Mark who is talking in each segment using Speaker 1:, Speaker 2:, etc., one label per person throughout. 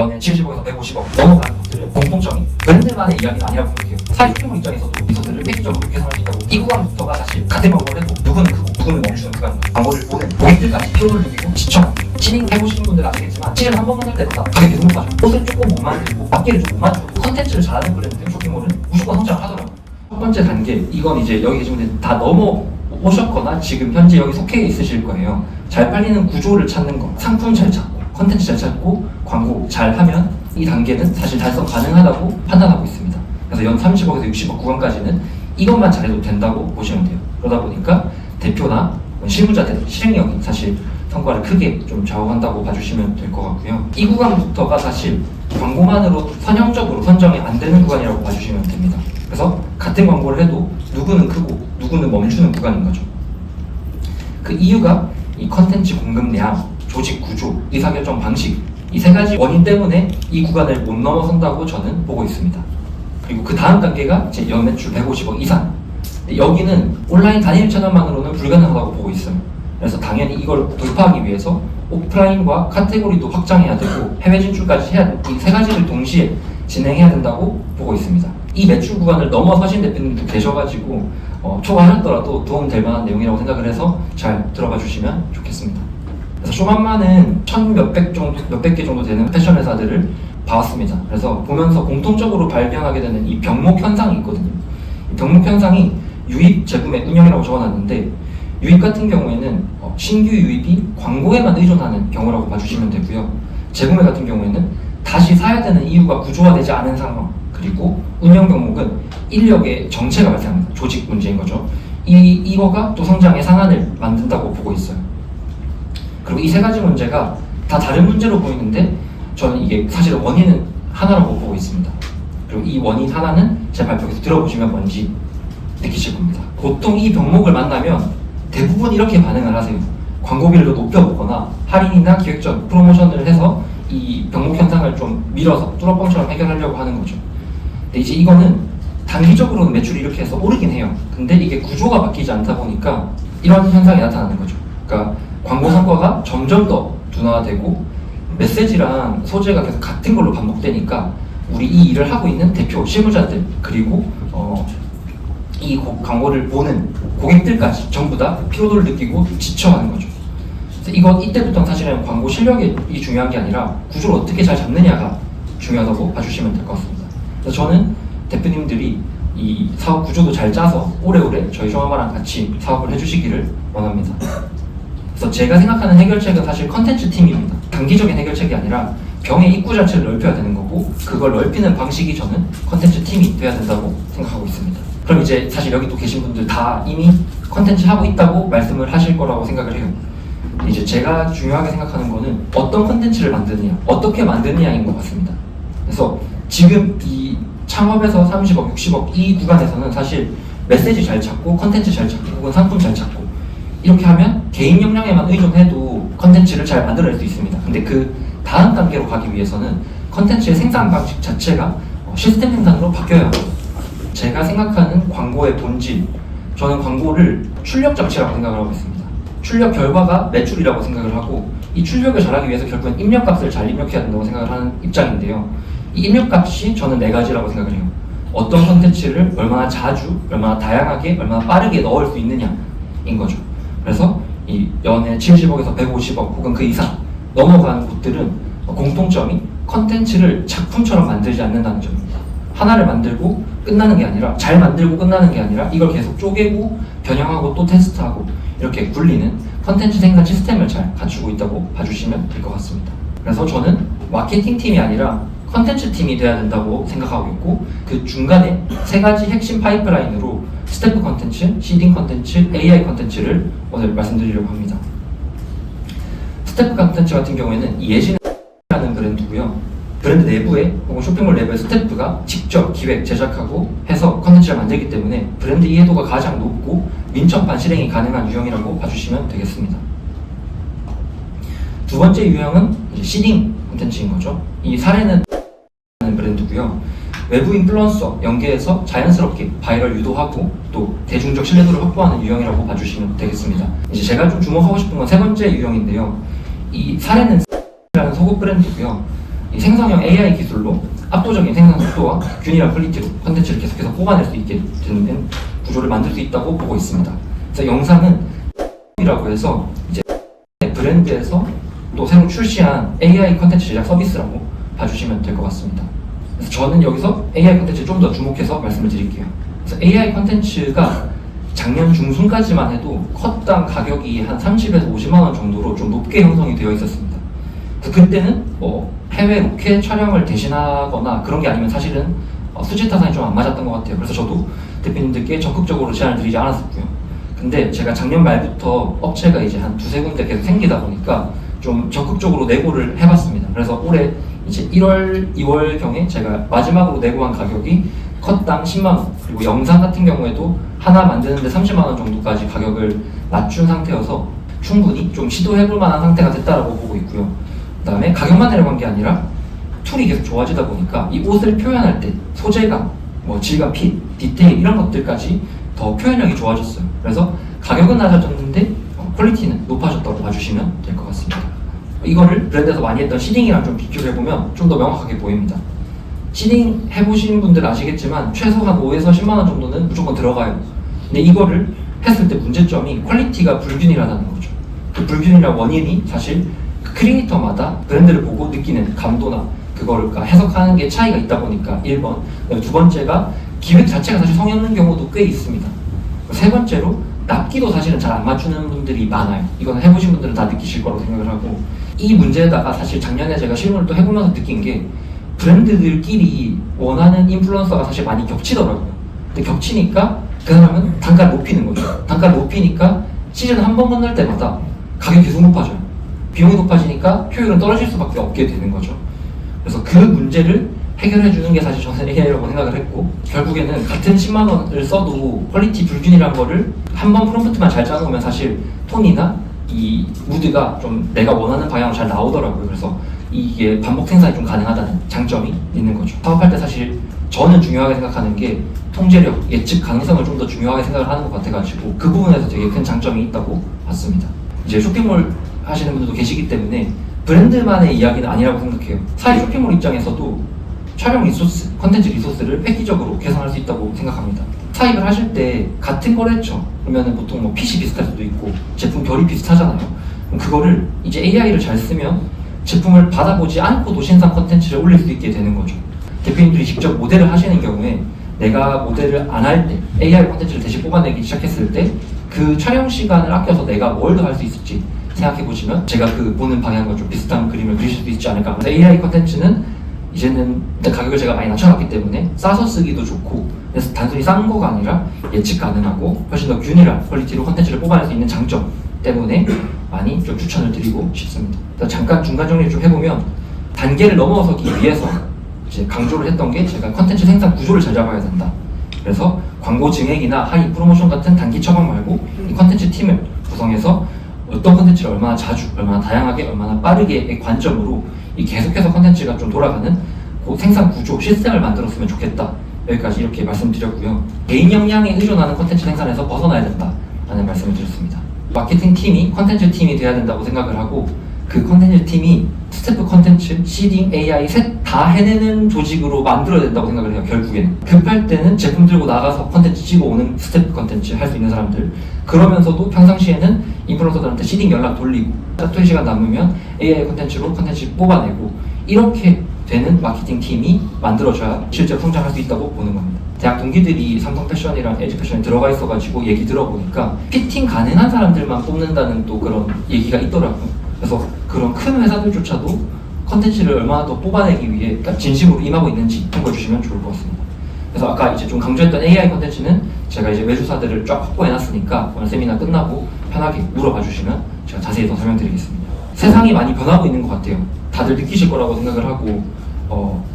Speaker 1: 연에 70억에서 150억 넘어가는 것들은 공통점이 브랜드만의 이야기가 아니라고 생각해요. 사실 쇼핑몰 입장에서도 리소스를 획기적으로 개선할 수 있다고 이 구간부터가 사실 같은 광고를 해도 누구는 크고 누구는 멈추는 구간입니다. 광고를 보는 고객들까지 피로를 느끼고 지쳐 신인 해보시는 분들은 아시겠지만 실은 한 번만 할 때마다 가격이 계속 높아져요. 옷을 조금 못 만들고 앞뒤를 좀 못 맞추고 컨텐츠를 잘하는 브랜드 쇼핑몰은 무조건 성장을 하더라고요. 첫 번째 단계, 이건 이제 여기 계신 분들 다 넘어오셨거나 지금 현재 여기 속해 있으실 거예요. 잘 팔리는 구조를 찾는 거, 상품 잘 찾고 컨텐츠 잘 찾고 광고 잘 하면 이 단계는 사실 달성 가능하다고 판단하고 있습니다. 그래서 연 30억에서 60억 구간까지는 이것만 잘해도 된다고 보시면 돼요. 그러다 보니까 대표나 실무자들 실행력이 사실 성과를 크게 좀 좌우한다고 봐주시면 될 것 같고요. 이 구간부터가 사실 광고만으로 선형적으로 선정이 안 되는 구간이라고 봐주시면 됩니다. 그래서 같은 광고를 해도 누구는 크고 누구는 멈추는 구간인 거죠. 그 이유가 이 컨텐츠 공급량, 조직 구조, 의사결정 방식 이 세 가지 원인 때문에 이 구간을 못 넘어선다고 저는 보고 있습니다. 그리고 그 다음 단계가 제 연매출 150억 이상. 여기는 온라인 단일 채널만으로는 불가능하다고 보고 있어요. 그래서 당연히 이걸 돌파하기 위해서 오프라인과 카테고리도 확장해야 되고 해외 진출까지 해야 되고 이 세 가지를 동시에 진행해야 된다고 보고 있습니다. 이 매출 구간을 넘어서신 대표님도 계셔가지고 초과하더라도 도움될 만한 내용이라고 생각을 해서 잘 들어봐 주시면 좋겠습니다. 그래서 쇼맘마는 몇백 개 정도 되는 패션 회사들을 봐왔습니다. 그래서 보면서 공통적으로 발견하게 되는 이 병목 현상이 있거든요. 이 병목 현상이 유입 제품의 운영이라고 적어놨는데 유입 같은 경우에는 신규 유입이 광고에만 의존하는 경우라고 봐주시면 되고요. 재구매 같은 경우에는 다시 사야 되는 이유가 구조화되지 않은 상황, 그리고 운영 병목은 인력의 정체가 발생합니다. 조직 문제인 거죠. 이거가 또 성장의 상한을 만든다고 보고 있어요. 그리고 이 세 가지 문제가 다 다른 문제로 보이는데 저는 이게 사실 원인은 하나라고 보고 있습니다. 그리고 이 원인 하나는 제 발표에서 들어보시면 뭔지 느끼실 겁니다. 보통 이 병목을 만나면 대부분 이렇게 반응을 하세요. 광고비를 더 높여보거나 할인이나 기획전, 프로모션을 해서 이 병목 현상을 좀 밀어서 뚫어뻥처럼 해결하려고 하는 거죠. 근데 이제 이거는 단기적으로는 매출이 이렇게 해서 오르긴 해요. 근데 이게 구조가 바뀌지 않다 보니까 이런 현상이 나타나는 거죠. 그러니까 광고 성과가 점점 더 둔화되고 메시지랑 소재가 계속 같은 걸로 반복되니까 우리 이 일을 하고 있는 대표, 실무자들 그리고 이 광고를 보는 고객들까지 전부 다 피로도를 느끼고 지쳐하는 거죠. 그래서 이때부터는 사실은 광고 실력이 중요한 게 아니라 구조를 어떻게 잘 잡느냐가 중요하다고 봐주시면 될 것 같습니다. 그래서 저는 대표님들이 이 사업 구조도 잘 짜서 오래오래 저희 쇼맘마랑 같이 사업을 해주시기를 원합니다. 그래서 제가 생각하는 해결책은 사실 컨텐츠 팀입니다. 단기적인 해결책이 아니라 병의 입구 자체를 넓혀야 되는 거고 그걸 넓히는 방식이 저는 컨텐츠 팀이 돼야 된다고 생각하고 있습니다. 그럼 이제 사실 여기 또 계신 분들 다 이미 컨텐츠 하고 있다고 말씀을 하실 거라고 생각을 해요. 이제 제가 중요하게 생각하는 거는 어떤 컨텐츠를 만드느냐, 어떻게 만드느냐인 것 같습니다. 그래서 지금 이 창업에서 30억, 60억 이 구간에서는 사실 메시지 잘 찾고 컨텐츠 잘 찾고 혹은 상품 잘 찾고 이렇게 하면 개인 역량에만 의존해도 컨텐츠를 잘 만들어낼 수 있습니다. 근데 그 다음 단계로 가기 위해서는 컨텐츠의 생산 방식 자체가 시스템 생산으로 바뀌어야 합니다. 제가 생각하는 광고의 본질, 저는 광고를 출력 장치라고 생각을 하고 있습니다. 출력 결과가 매출이라고 생각을 하고 이 출력을 잘하기 위해서 결국은 입력값을 잘 입력해야 된다고 생각을 하는 입장인데요. 이 입력값이 저는 네 가지라고 생각을 해요. 어떤 컨텐츠를 얼마나 자주, 얼마나 다양하게, 얼마나 빠르게 넣을 수 있느냐인 거죠. 그래서 이 연에 70억에서 150억 혹은 그 이상 넘어가는 곳들은 공통점이 컨텐츠를 작품처럼 만들지 않는다는 점입니다. 하나를 만들고 끝나는 게 아니라 잘 만들고 끝나는 게 아니라 이걸 계속 쪼개고 변형하고 또 테스트하고 이렇게 굴리는 컨텐츠 생산 시스템을 잘 갖추고 있다고 봐주시면 될 것 같습니다. 그래서 저는 마케팅 팀이 아니라 컨텐츠 팀이 돼야 된다고 생각하고 있고 그 중간에 세 가지 핵심 파이프라인으로 스태프 컨텐츠, 시딩 컨텐츠, AI 컨텐츠를 오늘 말씀드리려고 합니다. 스태프 컨텐츠 같은 경우에는 예진이라는 브랜드고요. 브랜드 내부에 혹은 쇼핑몰 내부의 스태프가 직접 기획, 제작하고 해서 컨텐츠를 만들기 때문에 브랜드 이해도가 가장 높고 민첩한 실행이 가능한 유형이라고 봐주시면 되겠습니다. 두 번째 유형은 이제 시딩 컨텐츠인 거죠. 이 사례는 브랜드고요. 외부 인플루언서 연계해서 자연스럽게 바이럴 유도하고 또 대중적 신뢰도를 확보하는 유형이라고 봐주시면 되겠습니다. 이제 제가 좀 주목하고 싶은 건 세 번째 유형인데요. 이 사례는 라는 속옷 브랜드고요. 이 생성형 AI 기술로 압도적인 생산 속도와 균일한 퀄리티로 콘텐츠를 계속해서 뽑아낼 수 있게 되는 구조를 만들 수 있다고 보고 있습니다. 그래서 영상은 이라고 해서 이제 브랜드에서 또 새로 출시한 AI 콘텐츠 제작 서비스라고 봐주시면 될 것 같습니다. 그래서 저는 여기서 AI 콘텐츠 좀 더 주목해서 말씀을 드릴게요. 그래서 AI 콘텐츠가 작년 중순까지만 해도 컷당 가격이 한 30에서 50만 원 정도로 좀 높게 형성이 되어 있었습니다. 그래서 그때는 뭐 해외 로켓 촬영을 대신하거나 그런 게 아니면 사실은 수지 타산이 좀 안 맞았던 것 같아요. 그래서 저도 대표님들께 적극적으로 제안을 드리지 않았었고요. 근데 제가 작년 말부터 업체가 이제 한 두세 군데 계속 생기다 보니까 좀 적극적으로 내고를 해봤습니다. 그래서 올해 이제 1월, 2월경에 제가 마지막으로 내고한 가격이 컷당 10만 원, 그리고 영상 같은 경우에도 하나 만드는데 30만 원 정도까지 가격을 낮춘 상태여서 충분히 좀 시도해볼 만한 상태가 됐다라고 보고 있고요. 그 다음에 가격만 내려간 게 아니라 툴이 계속 좋아지다 보니까 이 옷을 표현할 때 소재감, 뭐 질감, 핏, 디테일 이런 것들까지 더 표현력이 좋아졌어요. 그래서 가격은 낮아졌는데 퀄리티는 높아졌다고 봐주시면 될 것 같습니다. 이거를 브랜드에서 많이 했던 시딩이랑 좀 비교를 해보면 좀 더 명확하게 보입니다. 시딩 해보신 분들은 아시겠지만 최소한 5에서 10만 원 정도는 무조건 들어가요. 근데 이거를 했을 때 문제점이 퀄리티가 불균일하다는 거죠. 그 불균일한 원인이 사실 그 크리에이터마다 브랜드를 보고 느끼는 감도나 그걸 해석하는 게 차이가 있다 보니까 1번, 두 번째가 기획 자체가 사실 성의 없는 경우도 꽤 있습니다. 세 번째로 납기도 사실은 잘 안 맞추는 분들이 많아요. 이건 해보신 분들은 다 느끼실 거라고 생각을 하고, 이 문제에다가 사실 작년에 제가 실무를 또 해보면서 느낀 게 브랜드들끼리 원하는 인플루언서가 사실 많이 겹치더라고요. 근데 겹치니까 그 사람은 단가를 높이는 거죠. 단가를 높이니까 시즌 한 번 건널 때마다 가격이 계속 높아져요. 비용이 높아지니까 효율은 떨어질 수밖에 없게 되는 거죠. 그래서 그 문제를 해결해 주는 게 사실 저는 AI라고 생각을 했고, 결국에는 같은 10만 원을 써도 퀄리티 불균이란 거를 한 번 프롬프트만 잘 짜놓으면 사실 톤이나 이 무드가 좀 내가 원하는 방향으로 잘 나오더라고요. 그래서 이게 반복 생산이 좀 가능하다는 장점이 있는 거죠. 사업할 때 사실 저는 중요하게 생각하는 게 통제력, 예측 가능성을 좀 더 중요하게 생각을 하는 것 같아가지고 그 부분에서 되게 큰 장점이 있다고 봤습니다. 이제 쇼핑몰 하시는 분들도 계시기 때문에 브랜드만의 이야기는 아니라고 생각해요. 사실 쇼핑몰 입장에서도 촬영 리소스, 컨텐츠 리소스를 획기적으로 개선할 수 있다고 생각합니다. 사입을 하실 때 같은 걸 했죠. 그러면 보통 뭐 핏이 비슷할 수도 있고 제품 결이 비슷하잖아요. 그럼 그거를 이제 AI를 잘 쓰면 제품을 받아보지 않고도 신상 컨텐츠를 올릴 수 있게 되는 거죠. 대표님들이 직접 모델을 하시는 경우에 내가 모델을 안 할 때 AI 컨텐츠를 대신 뽑아내기 시작했을 때 그 촬영 시간을 아껴서 내가 뭘 더 할 수 있을지 생각해보시면 제가 그 보는 방향과 좀 비슷한 그림을 그리실 수 있지 않을까. 그래서 AI 컨텐츠는 이제는 가격을 제가 많이 낮춰놨기 때문에 싸서 쓰기도 좋고, 그래서 단순히 싼 거가 아니라 예측 가능하고 훨씬 더 균일한 퀄리티로 컨텐츠를 뽑아낼 수 있는 장점 때문에 많이 좀 추천을 드리고 싶습니다. 잠깐 중간 정리를 좀 해보면 단계를 넘어서기 위해서 이제 강조를 했던 게 제가 컨텐츠 생산 구조를 잘 잡아야 된다. 그래서 광고 증액이나 하이 프로모션 같은 단기 처방 말고 이 컨텐츠 팀을 구성해서 어떤 컨텐츠를 얼마나 자주, 얼마나 다양하게, 얼마나 빠르게의 관점으로 이 계속해서 컨텐츠가 좀 돌아가는 그 생산 구조, 시스템을 만들었으면 좋겠다. 여기까지 이렇게 말씀드렸고요. 개인 역량에 의존하는 컨텐츠 생산에서 벗어나야 된다라는 말씀을 드렸습니다. 마케팅 팀이 컨텐츠 팀이 돼야 된다고 생각을 하고, 그 컨텐츠 팀이 스태프 컨텐츠, 시딩, AI 셋 다 해내는 조직으로 만들어야 된다고 생각을 해요. 결국에는 급할 때는 제품 들고 나가서 컨텐츠 찍어오는 스태프 컨텐츠 할 수 있는 사람들, 그러면서도 평상시에는 인플루언서들한테 시딩 연락 돌리고 짜투리 시간 남으면 AI 컨텐츠로 컨텐츠 뽑아내고, 이렇게 되는 마케팅 팀이 만들어져야 실제로 성장할 수 있다고 보는 겁니다. 대학 동기들이 삼성 패션이랑 LG 패션에 들어가 있어가지고 얘기 들어보니까 피팅 가능한 사람들만 뽑는다는 또 그런 얘기가 있더라고요. 그래서 그런 큰 회사들조차도 컨텐츠를 얼마나 더 뽑아내기 위해 진심으로 임하고 있는지 참고해주시면 좋을 것 같습니다. 그래서 아까 이제 좀 강조했던 AI 컨텐츠는 제가 이제 매수사들을 쫙 확보해놨으니까 오늘 세미나 끝나고 편하게 물어봐 주시면 제가 자세히 더 설명드리겠습니다. 세상이 많이 변하고 있는 것 같아요. 다들 느끼실 거라고 생각을 하고,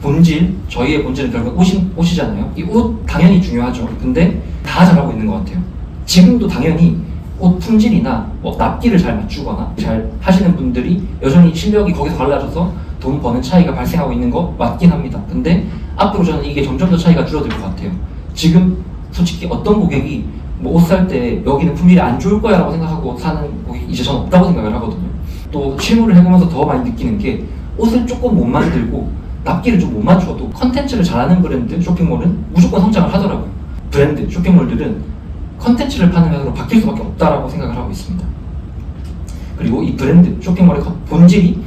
Speaker 1: 본질, 저희의 본질은 결국 옷이잖아요. 이 옷 당연히 중요하죠. 근데 다 잘하고 있는 것 같아요. 지금도 당연히 옷 품질이나 뭐 납기를 잘 맞추거나 잘 하시는 분들이 여전히 실력이 거기서 갈라져서 돈 버는 차이가 발생하고 있는 거 맞긴 합니다. 근데 앞으로 저는 이게 점점 더 차이가 줄어들 것 같아요. 지금 솔직히 어떤 고객이 뭐 옷 살 때 여기는 품질이 안 좋을 거야 라고 생각하고 사는 고객이 이제 저는 없다고 생각을 하거든요. 또 실무를 해보면서 더 많이 느끼는 게 옷을 조금 못 만들고 납기를 좀 못 맞춰도 컨텐츠를 잘하는 브랜드 쇼핑몰은 무조건 성장을 하더라고요. 브랜드 쇼핑몰들은 컨텐츠를 파는 회사로 바뀔 수밖에 없다라고 생각을 하고 있습니다. 그리고 이 브랜드 쇼핑몰의 본질이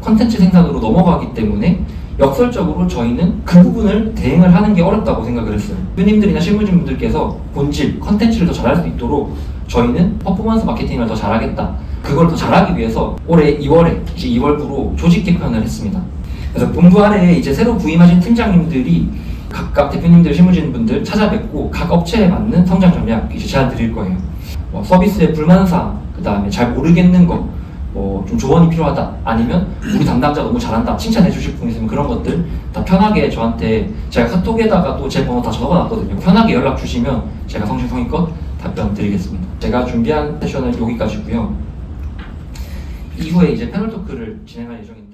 Speaker 1: 컨텐츠 생산으로 넘어가기 때문에 역설적으로 저희는 그 부분을 대응을 하는 게 어렵다고 생각을 했어요. 대표님들이나 실무진분들께서 본질, 컨텐츠를 더 잘할 수 있도록 저희는 퍼포먼스 마케팅을 더 잘하겠다. 그걸 더 잘하기 위해서 올해 2월에 이제 2월부로 조직 개편을 했습니다. 그래서 본부 아래에 이제 새로 부임하신 팀장님들이 각각 대표님들, 실무진분들 찾아뵙고 각 업체에 맞는 성장 전략 이제 제안 드릴 거예요. 서비스의 불만사항, 그 다음에 잘 모르겠는 거, 좀 조언이 필요하다, 아니면 우리 담당자 너무 잘한다, 칭찬해 주실 분 있으면 그런 것들 다 편하게 저한테, 제가 카톡에다가 또 제 번호 다 적어놨거든요. 편하게 연락 주시면 제가 성심성의껏 답변 드리겠습니다. 제가 준비한 세션은 여기까지고요. 이후에 이제 패널 토크를 진행할 예정입니다.